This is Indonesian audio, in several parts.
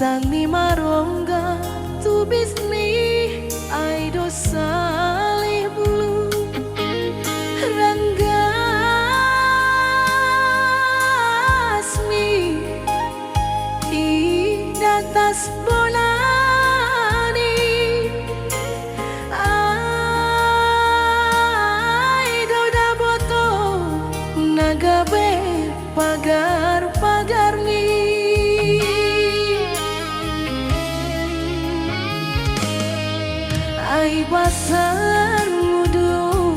Sangni marongga tu bisni aido salih bulu Rangga asmi di datas bolani aido daboto nagabe pagar-pagar ni Ai basar mudu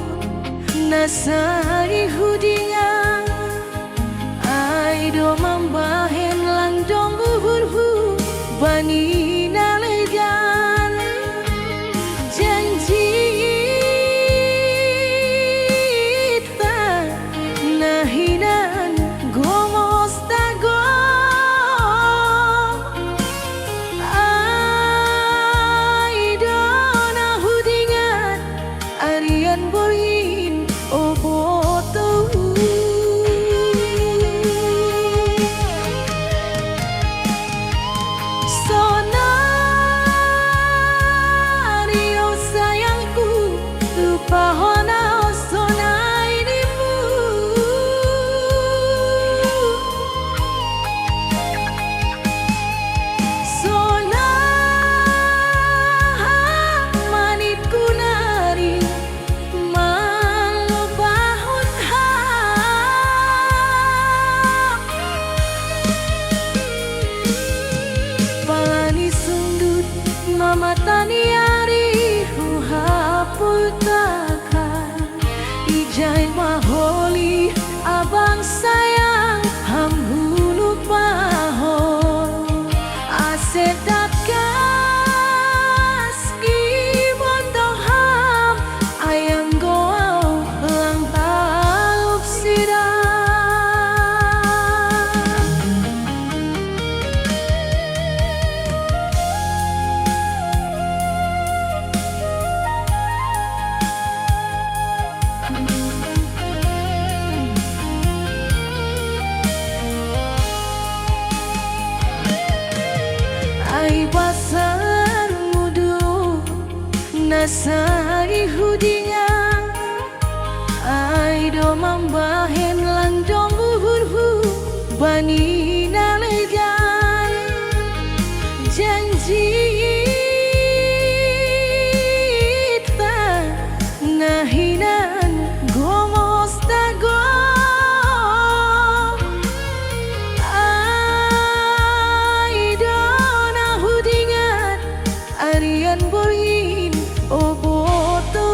nasari hudinga Ai do mambahen lang dong uhurhu bani nalegan janji ta nahinan gomos tago Arian boyin oboto Sonario sayangku lupa hona sonai dimu manitku nari Mama taniari huhaputaka Ijai maholi abang sayang hambulu paho Asedakas gibondoham ayang goau lang talup sida Ai basar mudu nasari hudinga Ai do mambahen lang dong uhurhu bani nalegan janji ta nahinan gomos tago Arian boyin oboto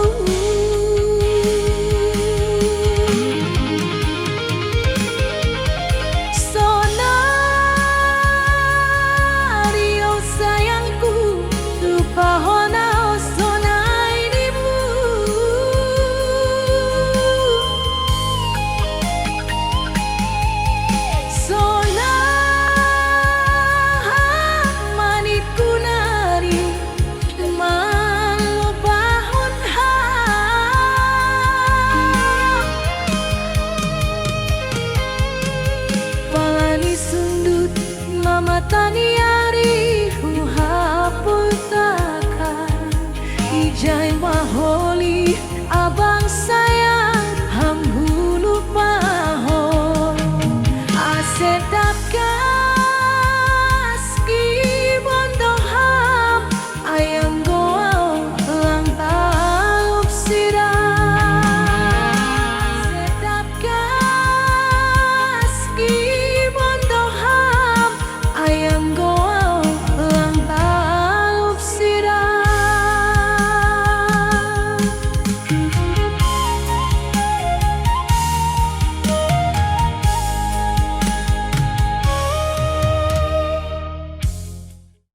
Sonario sayangku lupa hona sonai dimu manitku nari Mama tania